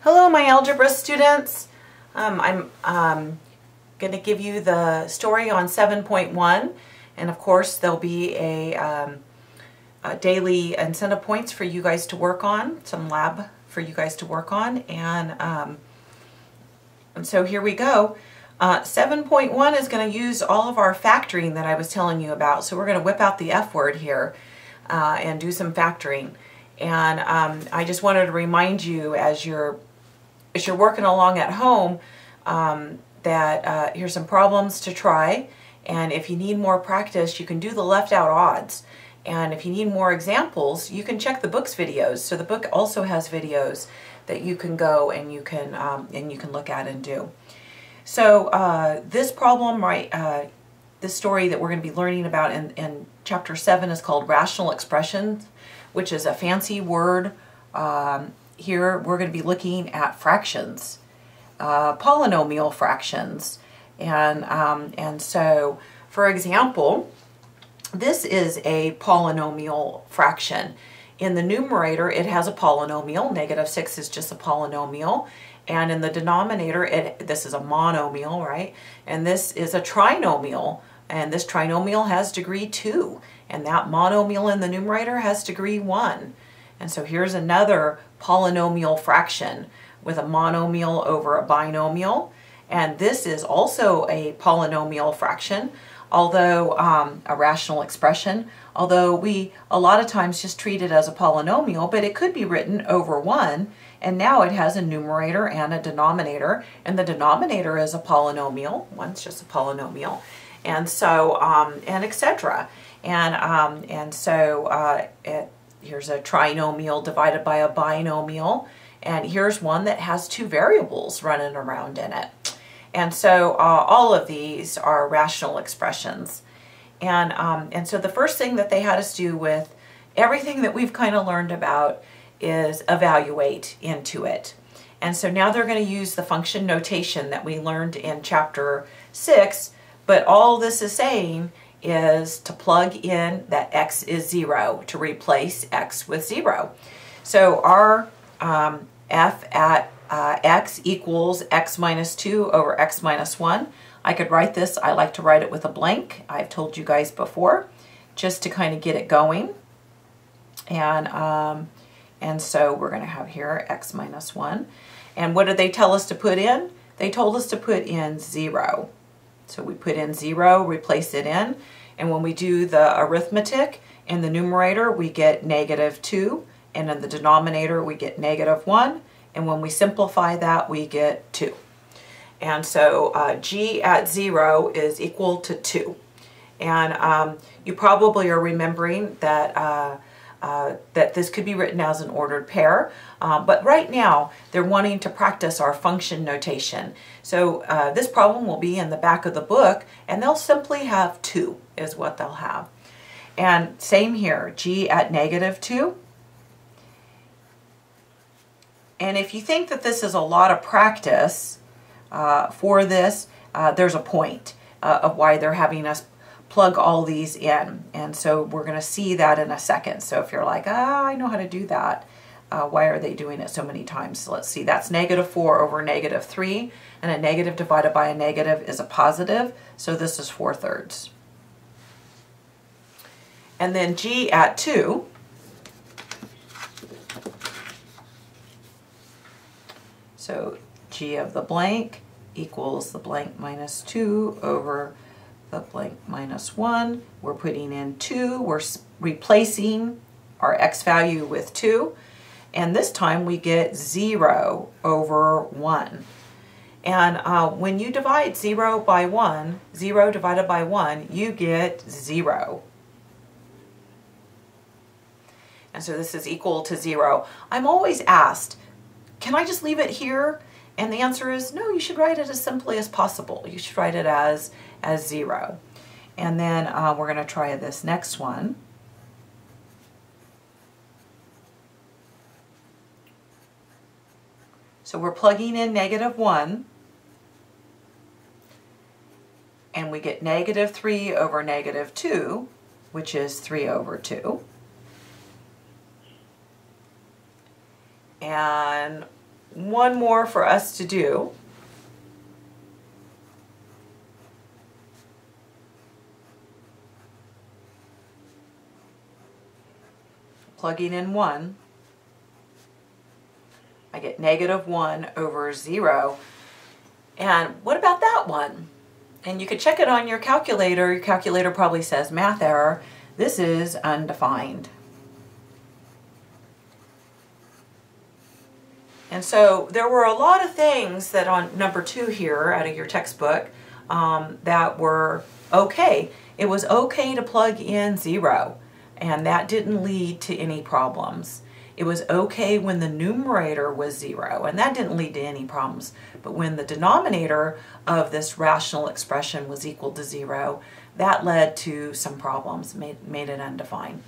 Hello, my algebra students. I'm going to give you the story on 7.1, and of course there'll be a daily incentive points for you guys to work on, some lab for you guys to work on, and so here we go. 7.1 is going to use all of our factoring that I was telling you about, so we're going to whip out the F word here and do some factoring. And I just wanted to remind you as you're working along at home that here's some problems to try, and if you need more practice you can do the left out odds, and if you need more examples you can check the book's videos. So the book also has videos that you can go and you can look at and do. So this problem, this story that we're going to be learning about in chapter 7 is called rational expressions, which is a fancy word. Here we're going to be looking at fractions, polynomial fractions, and so, for example, this is a polynomial fraction. In the numerator, it has a polynomial. -6 is just a polynomial, and in the denominator, this is a monomial, right? And this is a trinomial, and this trinomial has degree 2, and that monomial in the numerator has degree 1. And so here's another polynomial fraction with a monomial over a binomial. And this is also a polynomial fraction, although a rational expression, although we a lot of times just treat it as a polynomial, but it could be written over 1, and now it has a numerator and a denominator, and the denominator is a polynomial, 1's just a polynomial, and so, and etc. And so here's a trinomial divided by a binomial, and here's one that has 2 variables running around in it. And so all of these are rational expressions. And so the first thing that they had us do with everything that we've kind of learned about is evaluate into it. And so now they're going to use the function notation that we learned in chapter 6, but all this is saying is to plug in that x is 0, to replace x with 0. So our f at x equals x minus 2 over x minus 1. I could write this, I like to write it with a blank, I've told you guys before, just to kind of get it going. And so we're going to have here x minus 1. And what did they tell us to put in? They told us to put in 0. So we put in 0, replace it in, and when we do the arithmetic, in the numerator we get -2, and in the denominator we get -1, and when we simplify that we get 2. And so g at 0 is equal to 2. And you probably are remembering that that this could be written as an ordered pair, but right now they're wanting to practice our function notation. So this problem will be in the back of the book, and they'll simply have 2 is what they'll have. And same here, g at -2. And if you think that this is a lot of practice for this, there's a point of why they're having us plug all these in, and so we're going to see that in a second. So if you're like, I know how to do that, why are they doing it so many times? So let's see, that's -4 over -3, and a negative divided by a negative is a positive, so this is 4/3. And then g at 2, so g of the blank equals the blank minus 2 over the blank minus 1. We're putting in 2, we're replacing our x value with 2, and this time we get 0 over 1. And when you divide 0 by 1, 0 divided by 1, you get 0. And so this is equal to 0. I'm always asked, can I just leave it here? And the answer is no, you should write it as simply as possible. You should write it as 0. And then we're going to try this next one. So we're plugging in -1, and we get -3 over -2, which is 3 over 2. And one more for us to do. Plugging in 1, I get -1 over 0. And what about that one? And you could check it on your calculator. Your calculator probably says math error. This is undefined. And so there were a lot of things that on number 2 here out of your textbook that were okay. It was okay to plug in 0, and that didn't lead to any problems. It was okay when the numerator was 0, and that didn't lead to any problems. But when the denominator of this rational expression was equal to 0, that led to some problems, made it undefined.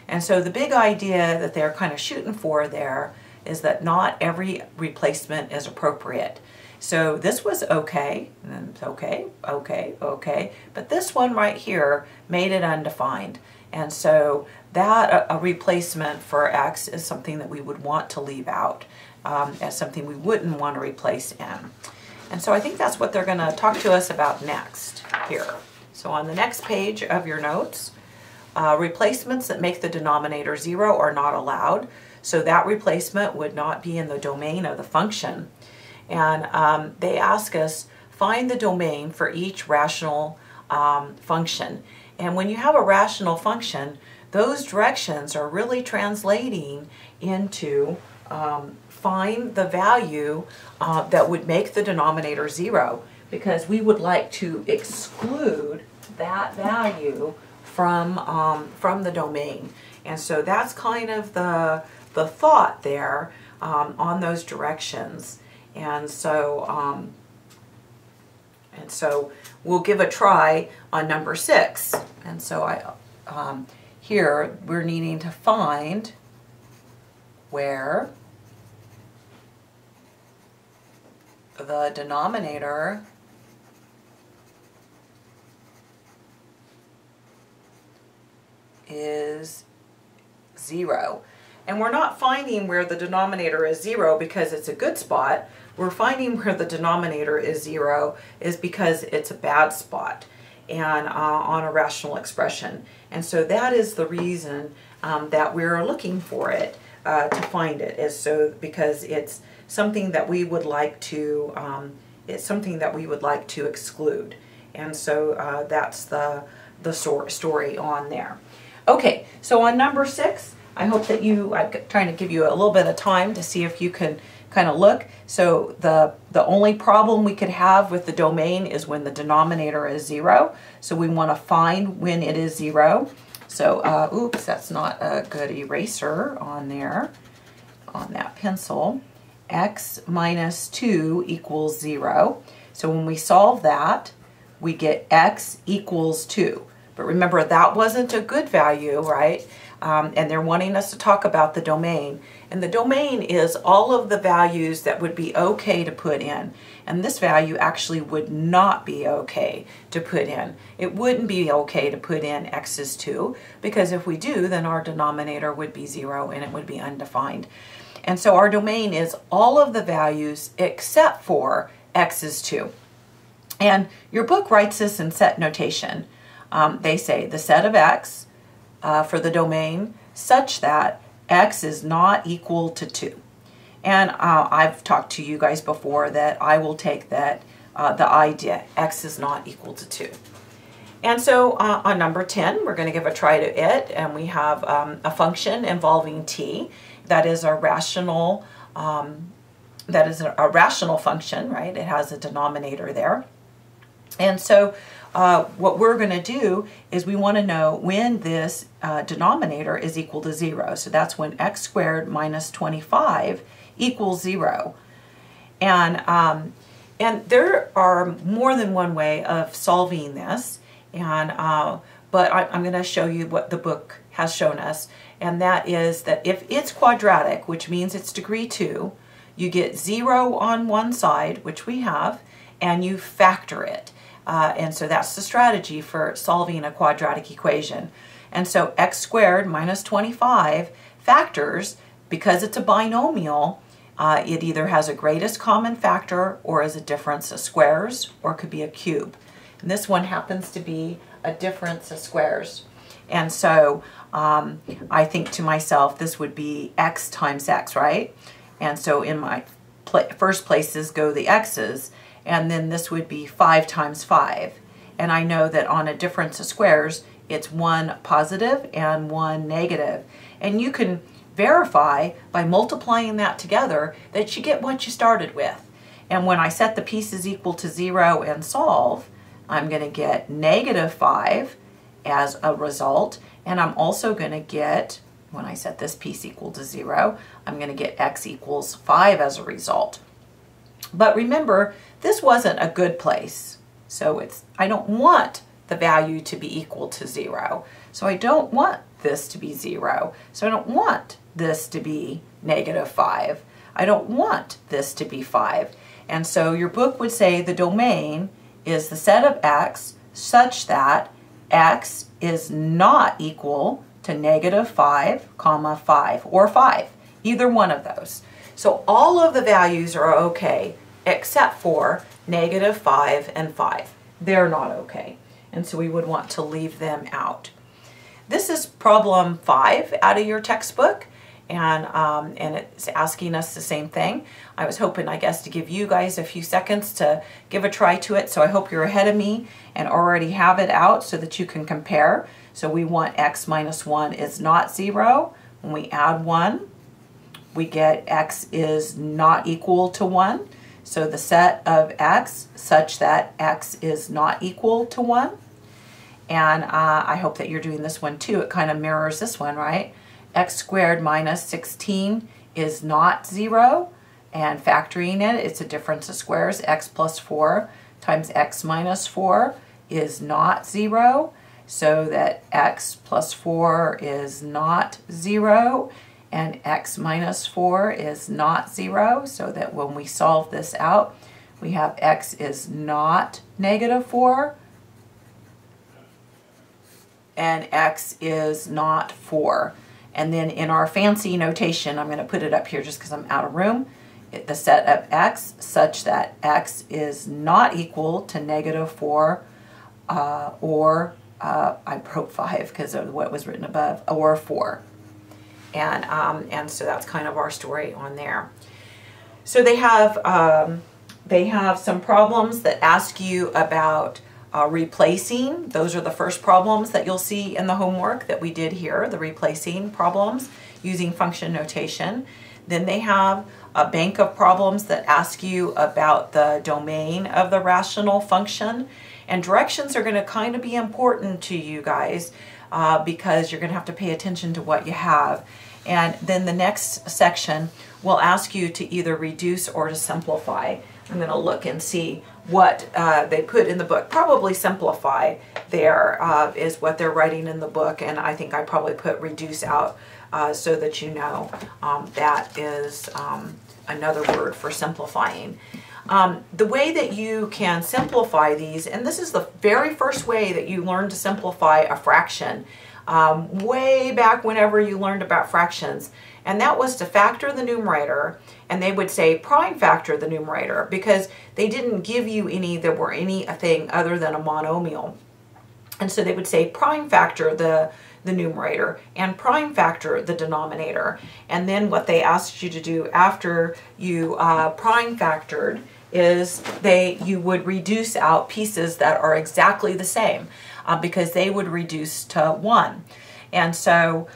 And so the big idea that they're kind of shooting for there is that not every replacement is appropriate. So this was okay, and then it's okay, okay, okay, but this one right here made it undefined. And so that a replacement for x is something that we would want to leave out as something we wouldn't want to replace in. And so I think that's what they're going to talk to us about next here. So on the next page of your notes, replacements that make the denominator 0 are not allowed. So that replacement would not be in the domain of the function. And they ask us, find the domain for each rational function. And when you have a rational function, those directions are really translating into find the value that would make the denominator 0, because we would like to exclude that value from the domain. And so that's kind of the thought there on those directions. And so we'll give a try on number 6. And so here we're needing to find where the denominator is 0. And we're not finding where the denominator is 0 because it's a good spot. We're finding where the denominator is 0 is because it's a bad spot and on a rational expression. And so that is the reason that we're looking for it to find it, is so because it's something that we would like to exclude. And so that's the story on there. Okay, so on number 6, I hope that I'm trying to give you a little bit of time to see if you can kind of look. So the only problem we could have with the domain is when the denominator is 0. So we want to find when it is 0. So, oops, that's not a good eraser on there, on that pencil. X minus 2 equals 0. So when we solve that, we get x equals 2. But remember, that wasn't a good value, right? And they're wanting us to talk about the domain. And the domain is all of the values that would be okay to put in. And this value actually would not be okay to put in. It wouldn't be okay to put in x is 2, because if we do, then our denominator would be 0 and it would be undefined. And so our domain is all of the values except for x is 2. And your book writes this in set notation. They say the set of x for the domain such that x is not equal to 2. And I've talked to you guys before that I will take that the idea x is not equal to 2. And so on number 10, we're going to give a try to it, and we have a function involving t that is a rational function, right? It has a denominator there. And so what we're going to do is we want to know when this denominator is equal to 0. So that's when x squared minus 25 equals 0. And there are more than one way of solving this, and but I'm going to show you what the book has shown us, and that is that if it's quadratic, which means it's degree 2, you get 0 on one side, which we have, and you factor it. And so that's the strategy for solving a quadratic equation. And so x squared minus 25 factors, because it's a binomial, it either has a greatest common factor or is a difference of squares, or it could be a cube. And this one happens to be a difference of squares. And so I think to myself, this would be x times x, right? And so in my first places go the x's, and then this would be 5 times 5. And I know that on a difference of squares, it's 1 positive and 1 negative. And you can verify by multiplying that together that you get what you started with. And when I set the pieces equal to 0 and solve, I'm going to get negative 5 as a result. And I'm also going to get, when I set this piece equal to 0, I'm going to get x equals 5 as a result. But remember, this wasn't a good place. So I don't want the value to be equal to 0. So I don't want this to be 0. So I don't want this to be negative 5. I don't want this to be 5. And so your book would say the domain is the set of x such that x is not equal to negative 5, comma 5, or 5. Either one of those. So all of the values are okay except for negative 5 and 5. They're not okay. And so we would want to leave them out. This is problem 5 out of your textbook, and it's asking us the same thing. I was hoping, I guess, to give you guys a few seconds to give a try to it, so I hope you're ahead of me and already have it out so that you can compare. So we want x minus 1 is not 0. When we add 1, we get x is not equal to 1. So the set of x such that x is not equal to 1. And I hope that you're doing this one too. It kind of mirrors this one, right? X squared minus 16 is not 0. And factoring it, it's a difference of squares. X plus 4 times x minus 4 is not 0. So that x plus 4 is not 0. And x minus 4 is not 0. So that when we solve this out, we have x is not negative 4. And x is not 4. And then in our fancy notation, I'm going to put it up here just because I'm out of room, the set of x such that x is not equal to negative 4 or, I wrote 5 because of what was written above, or 4. And so that's kind of our story on there. So they have some problems that ask you about replacing. Those are the first problems that you'll see in the homework that we did here, the replacing problems using function notation. Then they have a bank of problems that ask you about the domain of the rational function. And directions are going to kind of be important to you guys because you're going to have to pay attention to what you have. And then the next section will ask you to either reduce or to simplify. I'm going to look and see what they put in the book. Probably simplify there is what they're writing in the book, and I think I probably put reduce out so that you know that is another word for simplifying. The way that you can simplify these, and this is the very first way that you learn to simplify a fraction, way back whenever you learned about fractions, and that was to factor the numerator, and they would say prime factor the numerator because they didn't give you any that were anything other than a monomial. And so they would say prime factor the numerator and prime factor the denominator. And then what they asked you to do after you prime factored is you would reduce out pieces that are exactly the same because they would reduce to 1. And so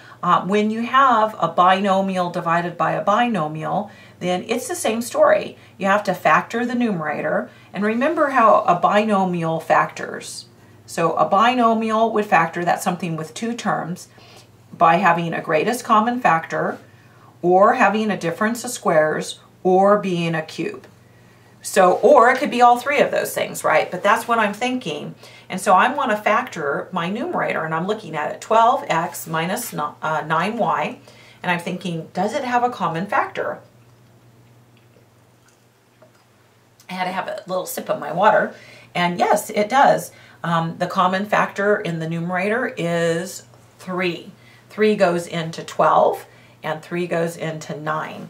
when you have a binomial divided by a binomial, then it's the same story. You have to factor the numerator, and remember how a binomial factors. So a binomial would factor, that's something with two terms, by having a greatest common factor, or having a difference of squares, or being a cube. So, or it could be all three of those things, right? But that's what I'm thinking. And so I want to factor my numerator, and I'm looking at it, 12x minus 9y, and I'm thinking, does it have a common factor? I had to have a little sip of my water, and yes, it does. The common factor in the numerator is 3. 3 goes into 12, and 3 goes into 9.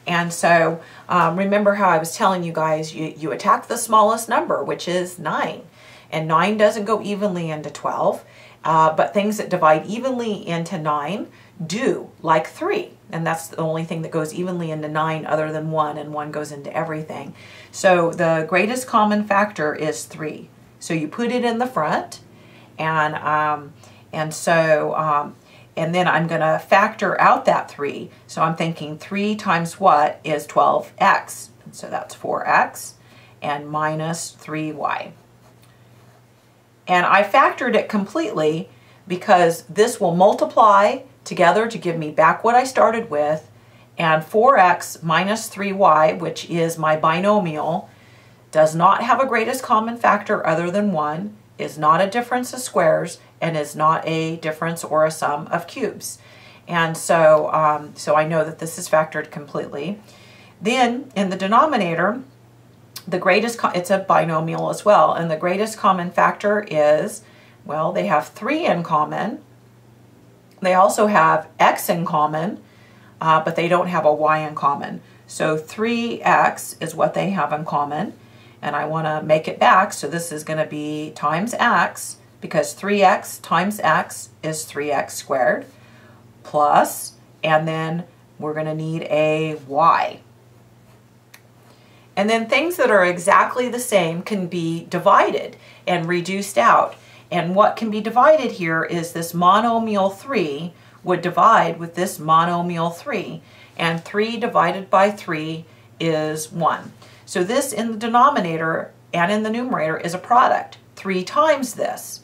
And so remember how I was telling you guys, you attack the smallest number, which is 9. And 9 doesn't go evenly into 12, but things that divide evenly into 9 do, like 3. And that's the only thing that goes evenly into 9 other than 1, and 1 goes into everything. So the greatest common factor is 3. So you put it in the front, and then I'm going to factor out that 3. So I'm thinking 3 times what is 12x. And so that's 4x and minus 3y. And I factored it completely because this will multiply together to give me back what I started with, and 4x minus 3y, which is my binomial, does not have a greatest common factor other than 1, is not a difference of squares, and is not a difference or a sum of cubes. And so, so I know that this is factored completely. Then in the denominator, the greatest, it's a binomial as well, and the greatest common factor is, well, they have 3 in common. They also have x in common, but they don't have a y in common. So 3x is what they have in common, and I want to make it back, so this is going to be times x, because 3x times x is 3x squared, plus, and then we're going to need a y. And then things that are exactly the same can be divided and reduced out. And what can be divided here is this monomial 3 would divide with this monomial 3. And 3 divided by 3 is 1. So this in the denominator and in the numerator is a product. 3 times this.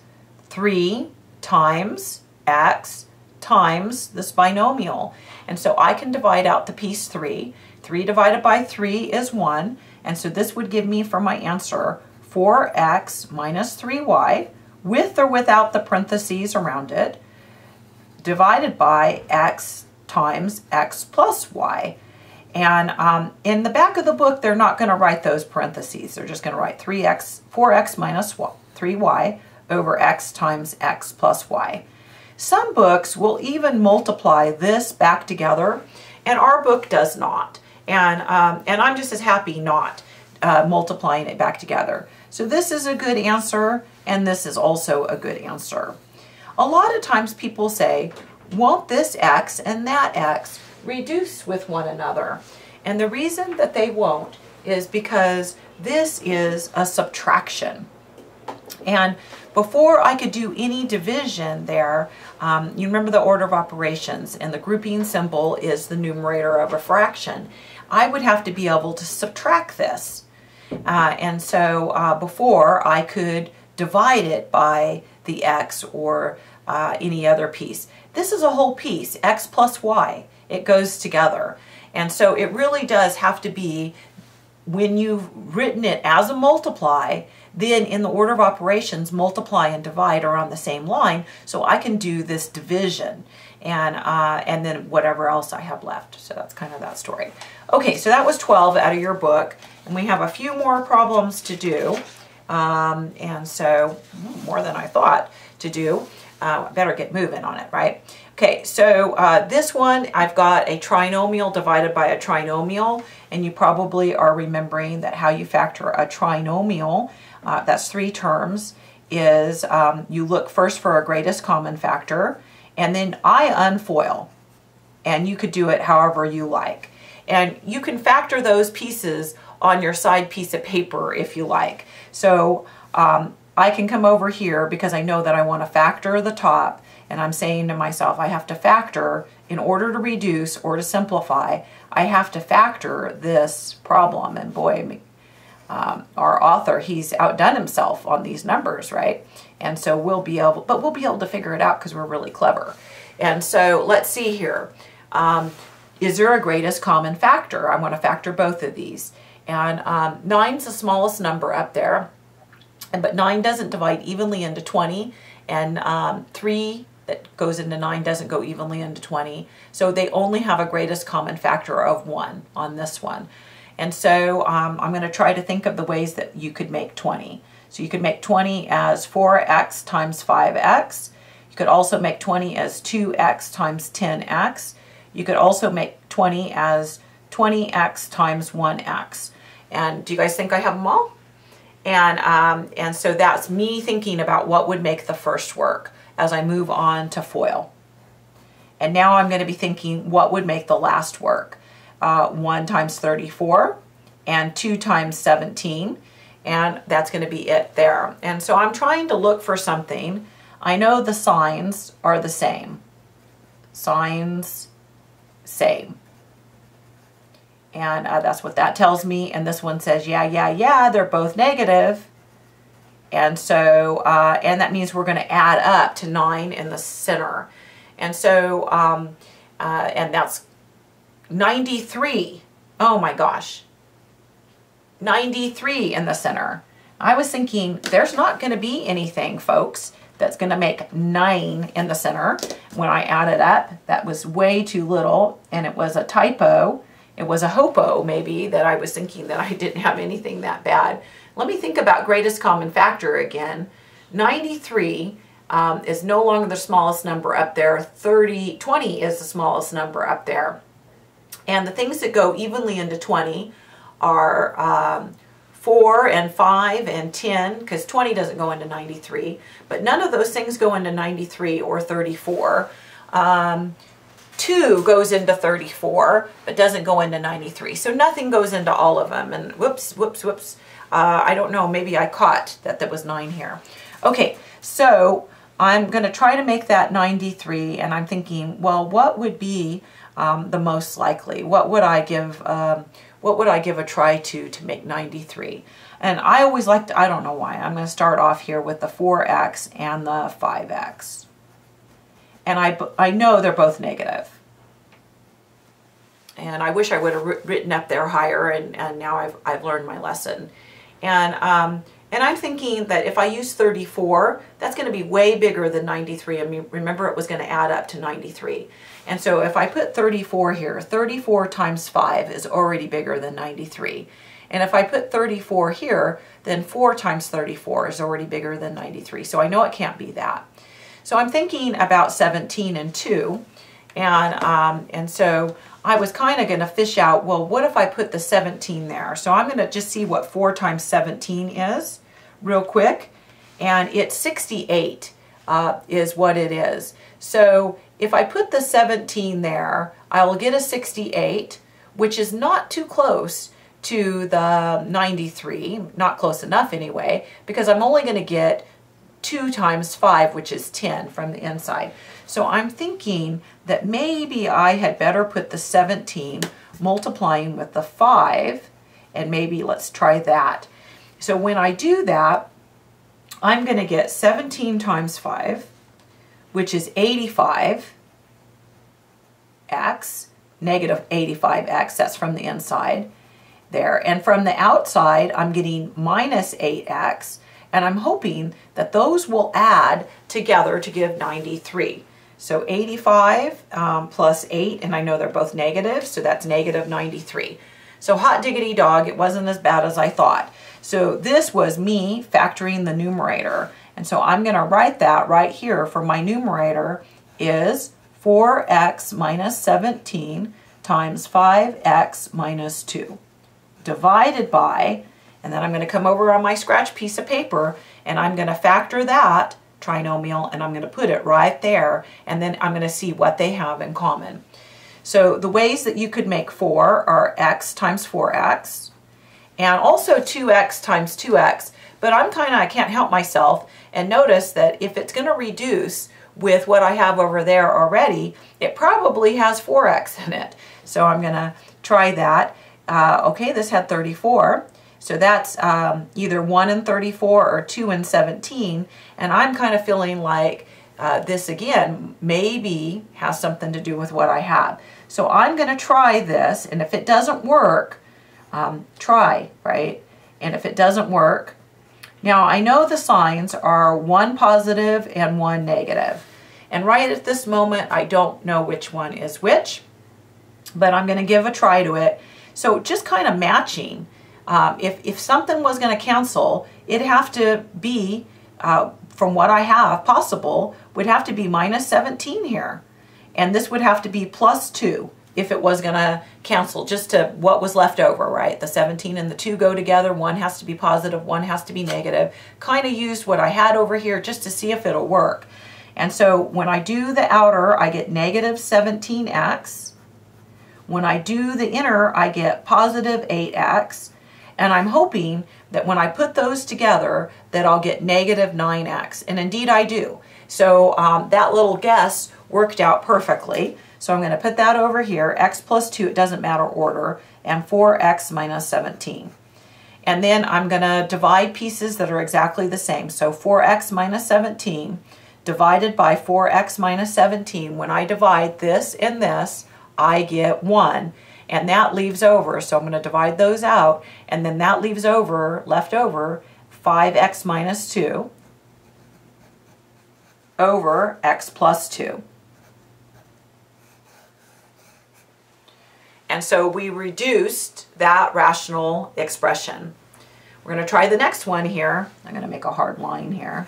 3 times x times this binomial. And so I can divide out the piece 3. 3 divided by 3 is 1. And so this would give me for my answer 4x minus 3y, with or without the parentheses around it, divided by x times x plus y. And in the back of the book, they're not going to write those parentheses. They're just going to write 4x minus 3y over x times x plus y. Some books will even multiply this back together, and our book does not. And I'm just as happy not multiplying it back together. So this is a good answer, and this is also a good answer. A lot of times people say, won't this x and that x reduce with one another? And the reason that they won't is because this is a subtraction. And before I could do any division there, you remember the order of operations, and the grouping symbol is the numerator of a fraction. I would have to be able to subtract this. And so before I could divide it by the x or any other piece. This is a whole piece, x plus y. It goes together. And so it really does have to be, when you've written it as a multiply, then in the order of operations, multiply and divide are on the same line, so I can do this division and then whatever else I have left. So that's kind of that story. Okay, so that was 12 out of your book, and we have a few more problems to do, and so more than I thought to do. Better get moving on it, right? Okay, so this one, I've got a trinomial divided by a trinomial, and you probably are remembering that how you factor a trinomial, that's 3 terms, is you look first for a greatest common factor, and then I unfoil, and you could do it however you like. And you can factor those pieces on your side piece of paper if you like. So I can come over here because I know that I want to factor the top, and I'm saying to myself, I have to factor, in order to reduce or to simplify, I have to factor this problem. And boy, our author, he's outdone himself on these numbers, right? And so we'll be able to figure it out because we're really clever. And so let's see here. Is there a greatest common factor? I want to factor both of these. And 9's the smallest number up there, but 9 doesn't divide evenly into 20, and 3 that goes into 9 doesn't go evenly into 20. So they only have a greatest common factor of 1 on this one. And so I'm going to try to think of the ways that you could make 20. So you could make 20 as 4x times 5x. You could also make 20 as 2x times 10x. You could also make 20 as 20x times 1x. And do you guys think I have them all? And so that's me thinking about what would make the first work as I move on to FOIL. And now I'm going to be thinking what would make the last work. 1 times 34 and 2 times 17. And that's going to be it there. And so I'm trying to look for something. I know the signs are the same. Signs, same. And that's what that tells me. And this one says, yeah, they're both negative. And so, and that means we're going to add up to 9 in the center. And so, and that's 93. Oh my gosh. 93 in the center. I was thinking there's not going to be anything, folks, that's going to make 9 in the center. When I added up, that was way too little, and it was a typo. It was a hopo, maybe, that I was thinking that I didn't have anything that bad. Let me think about greatest common factor again. 93 is no longer the smallest number up there. 20 is the smallest number up there. And the things that go evenly into 20 are 4 and 5 and 10, because 20 doesn't go into 93. But none of those things go into 93 or 34. 2 goes into 34, but doesn't go into 93. So nothing goes into all of them. And whoops. I don't know, maybe I caught that there was 9 here. Okay, so I'm going to try to make that 93, and I'm thinking, well, what would be the most likely? What would I give a try to make 93? And I always like to, I don't know why, I'm going to start off here with the 4x and the 5x. And I know they're both negative. And I wish I would have written up there higher, and now I've learned my lesson. And I'm thinking that if I use 34, that's going to be way bigger than 93. I mean, remember, it was going to add up to 93. And so if I put 34 here, 34 times 5 is already bigger than 93. And if I put 34 here, then 4 times 34 is already bigger than 93. So I know it can't be that. So I'm thinking about 17 and 2. And so I was kind of going to fish out, well, what if I put the 17 there? So I'm going to just see what 4 times 17 is real quick. And it's 68 is what it is. So if I put the 17 there, I will get a 68, which is not too close to the 93, not close enough anyway, because I'm only going to get 2 times 5, which is 10 from the inside. So I'm thinking that maybe I had better put the 17 multiplying with the 5, and maybe let's try that. So when I do that, I'm going to get 17 times 5, which is 85x, negative 85x, that's from the inside there. And from the outside, I'm getting minus 8x, and I'm hoping that those will add together to give 93. So 85 plus 8, and I know they're both negative, so that's negative 93. So hot diggity dog, it wasn't as bad as I thought. So this was me factoring the numerator. And so I'm going to write that right here for my numerator is 4x minus 17 times 5x minus 2 divided by, and then I'm going to come over on my scratch piece of paper and I'm going to factor that trinomial and I'm going to put it right there, and then I'm going to see what they have in common. So the ways that you could make 4 are x times 4x and also 2x times 2x, but I can't help myself and notice that if it's going to reduce with what I have over there already, it probably has 4x in it. So I'm going to try that. Okay, this had 34. So that's either 1 and 34 or 2 and 17. And I'm kind of feeling like this again maybe has something to do with what I have. So I'm going to try this, and if it doesn't work, try, right? And if it doesn't work, now I know the signs are 1 positive and 1 negative. And right at this moment, I don't know which one is which, but I'm going to give a try to it. So just kind of matching. If something was going to cancel, it'd have to be, from what I have possible, would have to be minus 17 here. And this would have to be plus 2 if it was going to cancel, just to what was left over, right? The 17 and the 2 go together. One has to be positive, one has to be negative. Kind of used what I had over here just to see if it'll work. And so when I do the outer, I get negative 17x. When I do the inner, I get positive 8x. And I'm hoping that when I put those together, that I'll get negative 9x. And indeed I do. So that little guess worked out perfectly. So I'm going to put that over here, x plus 2, it doesn't matter order, and 4x minus 17. And then I'm going to divide pieces that are exactly the same. So 4x minus 17 divided by 4x minus 17. When I divide this and this, I get 1. And that leaves over, so I'm going to divide those out, and then that leaves over, left over, 5x minus 2 over x plus 2. And so we reduced that rational expression. We're going to try the next one here. I'm going to make a hard line here.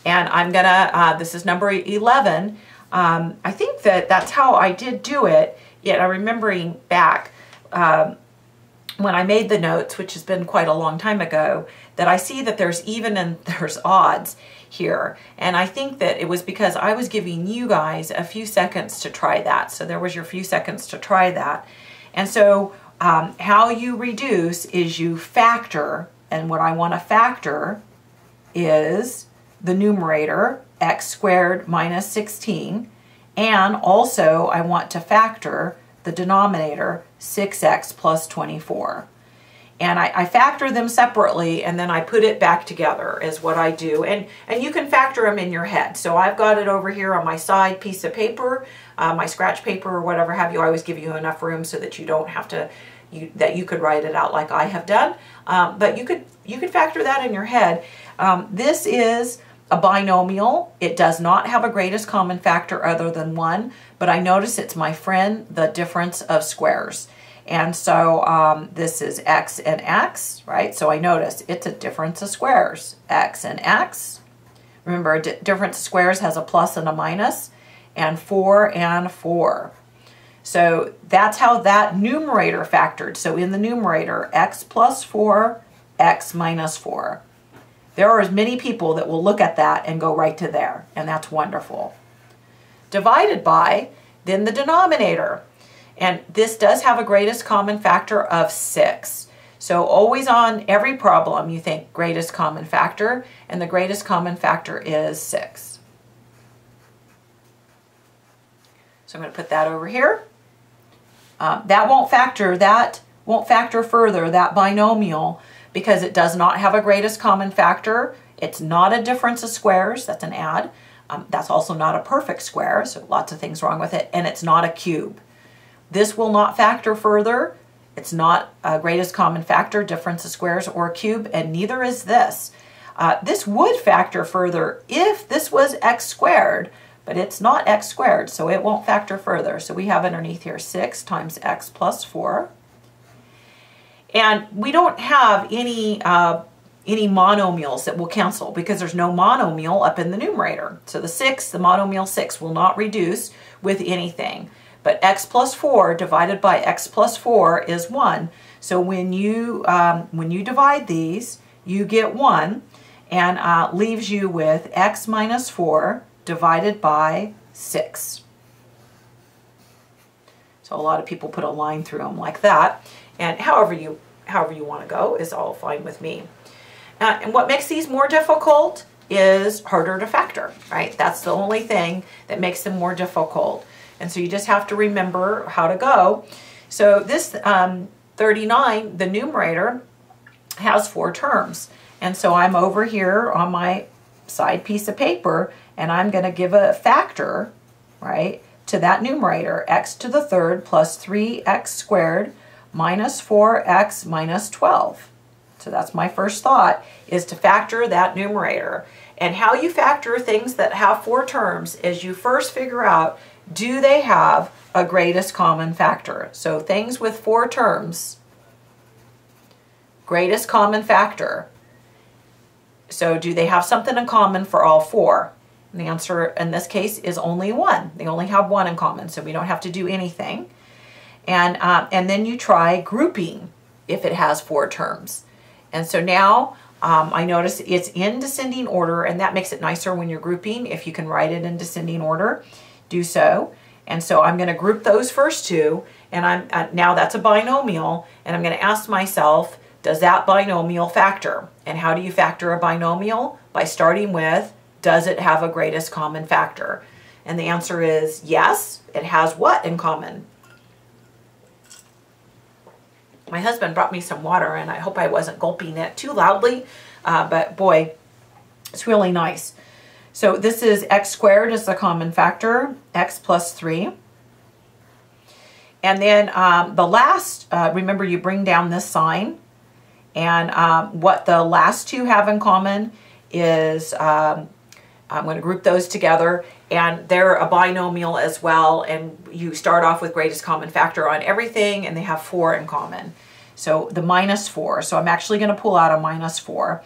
And I'm going to, this is number 11. I think that's how I did do it. Yet I'm remembering back when I made the notes, which has been quite a long time ago, that I see that there's even and there's odds here. And I think that it was because I was giving you guys a few seconds to try that. So there was your few seconds to try that. And so how you reduce is you factor, and what I want to factor is the numerator, x squared minus 16, and also I want to factor the denominator, 6x plus 24. And I factor them separately, and then I put it back together is what I do. And you can factor them in your head. So I've got it over here on my side piece of paper, my scratch paper or whatever have you. I always give you enough room so that you don't have to, that you could write it out like I have done. But you could factor that in your head. This is a binomial. It does not have a greatest common factor other than 1, but I notice it's my friend, the difference of squares. And so this is x and x, right? So I notice it's a difference of squares, x and x. Remember, a difference of squares has a plus and a minus, and 4 and 4. So that's how that numerator factored. So in the numerator, x plus 4, x minus 4. There are as many people that will look at that and go right to there, and that's wonderful. Divided by, then the denominator. And this does have a greatest common factor of 6. So always on every problem you think greatest common factor, and the greatest common factor is 6. So I'm going to put that over here. That won't factor further, that binomial, because it does not have a greatest common factor. It's not a difference of squares, that's an add. That's also not a perfect square, so lots of things wrong with it, and it's not a cube. This will not factor further. It's not a greatest common factor, difference of squares, or a cube, and neither is this. This would factor further if this was x squared, but it's not x squared, so it won't factor further. So we have underneath here 6 times x plus 4. And we don't have any monomials that will cancel because there's no monomial up in the numerator. So the monomial 6 will not reduce with anything. But x plus 4 divided by x plus 4 is 1. So when you divide these, you get 1, and leaves you with x minus 4 divided by 6. So a lot of people put a line through them like that. And however you want to go is all fine with me. And what makes these more difficult is harder to factor, right? That's the only thing that makes them more difficult. And so you just have to remember how to go. So this 39, the numerator, has 4 terms. And so I'm over here on my side piece of paper, and I'm going to give a factor, right, to that numerator, x to the third plus 3x squared minus 4x minus 12. So that's my first thought, is to factor that numerator. And how you factor things that have 4 terms is you first figure out, do they have a greatest common factor? So things with 4 terms, greatest common factor. So do they have something in common for all 4? The answer in this case is only 1. They only have 1 in common, so we don't have to do anything. And then you try grouping if it has 4 terms. And so now I notice it's in descending order, and that makes it nicer when you're grouping. If you can write it in descending order, do so. And so I'm going to group those first two, and now that's a binomial, and I'm going to ask myself, does that binomial factor? And how do you factor a binomial? By starting with, does it have a greatest common factor? And the answer is yes. It has what in common? My husband brought me some water, and I hope I wasn't gulping it too loudly, but boy, it's really nice. So this is x squared is the common factor, x plus 3. And then the last, remember you bring down this sign, and what the last two have in common is, I'm going to group those together, and they're a binomial as well, and you start off with greatest common factor on everything, and they have 4 in common. So the minus 4, so I'm actually going to pull out a minus 4,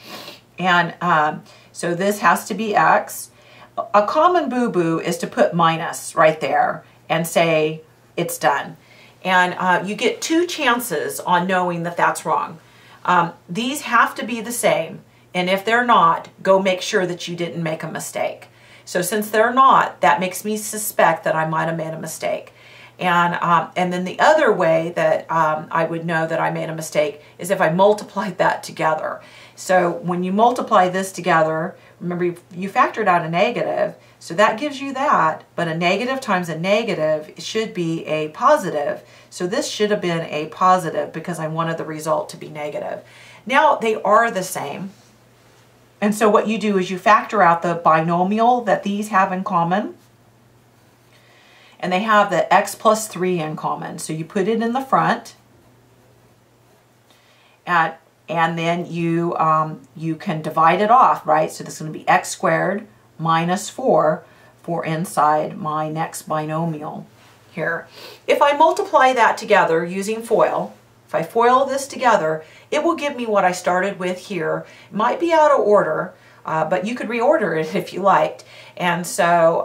and so this has to be x. A common boo-boo is to put minus right there and say it's done. And you get 2 chances on knowing that that's wrong. These have to be the same, and if they're not, go make sure that you didn't make a mistake. So since they're not, that makes me suspect that I might have made a mistake. And then the other way that I would know that I made a mistake is if I multiplied that together. So when you multiply this together, remember you factored out a negative, so that gives you that, but a negative times a negative should be a positive. So this should have been a positive because I wanted the result to be negative. Now they are the same. And so what you do is you factor out the binomial that these have in common. And they have the x plus 3 in common. So you put it in the front. And then you can divide it off, right? So this is going to be x squared minus 4 for inside my next binomial here. If I multiply that together using FOIL, if I FOIL this together, it will give me what I started with here. It might be out of order, but you could reorder it if you liked. And so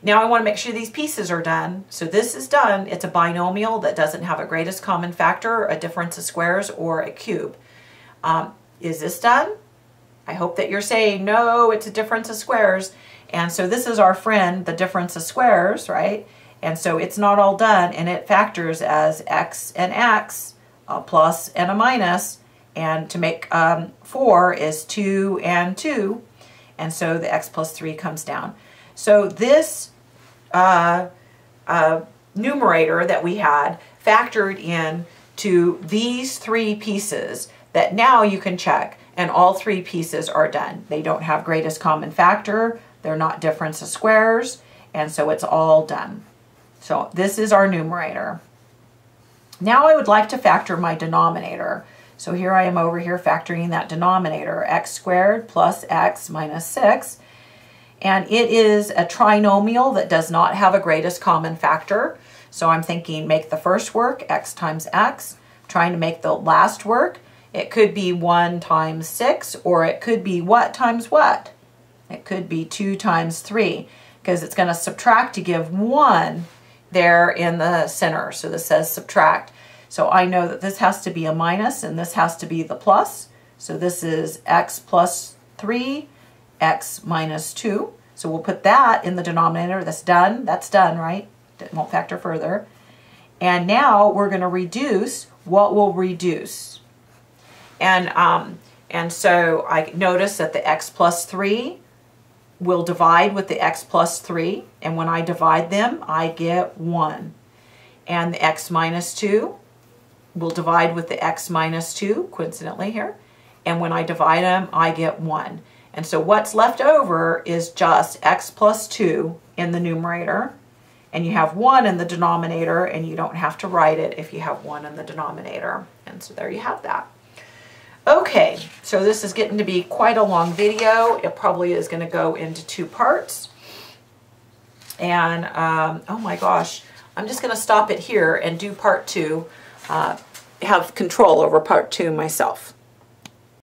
now I want to make sure these pieces are done. So this is done. It's a binomial that doesn't have a greatest common factor, a difference of squares, or a cube. Is this done? I hope that you're saying, no, it's a difference of squares. And so this is our friend, the difference of squares, right? And so it's not all done, and it factors as x and x, a plus and a minus, and to make 4 is 2 and 2, and so the x plus 3 comes down. So this numerator that we had factored in to these 3 pieces that now you can check, and all 3 pieces are done. They don't have greatest common factor, they're not difference of squares, and so it's all done. So this is our numerator. Now I would like to factor my denominator. So here I am over here factoring that denominator, x squared plus x minus 6. And it is a trinomial that does not have a greatest common factor. So I'm thinking make the first work, x times x. I'm trying to make the last work. It could be 1 times 6, or it could be what times what? It could be 2 times 3, because it's going to subtract to give 1 there in the center. So this says subtract. So I know that this has to be a minus and this has to be the plus. So this is x plus 3, x minus 2. So we'll put that in the denominator. That's done. That's done, right? It won't factor further. And now we're going to reduce what will reduce. And so I notice that the x plus 3 will divide with the x plus 3, and when I divide them, I get 1. And the x minus 2 will divide with the x minus 2, coincidentally here, and when I divide them, I get 1. And so what's left over is just x plus 2 in the numerator, and you have 1 in the denominator, and you don't have to write it if you have 1 in the denominator. And so there you have that. Okay, so this is getting to be quite a long video. It probably is going to go into 2 parts. And, oh my gosh, I'm just going to stop it here and do part 2, have control over part 2 myself.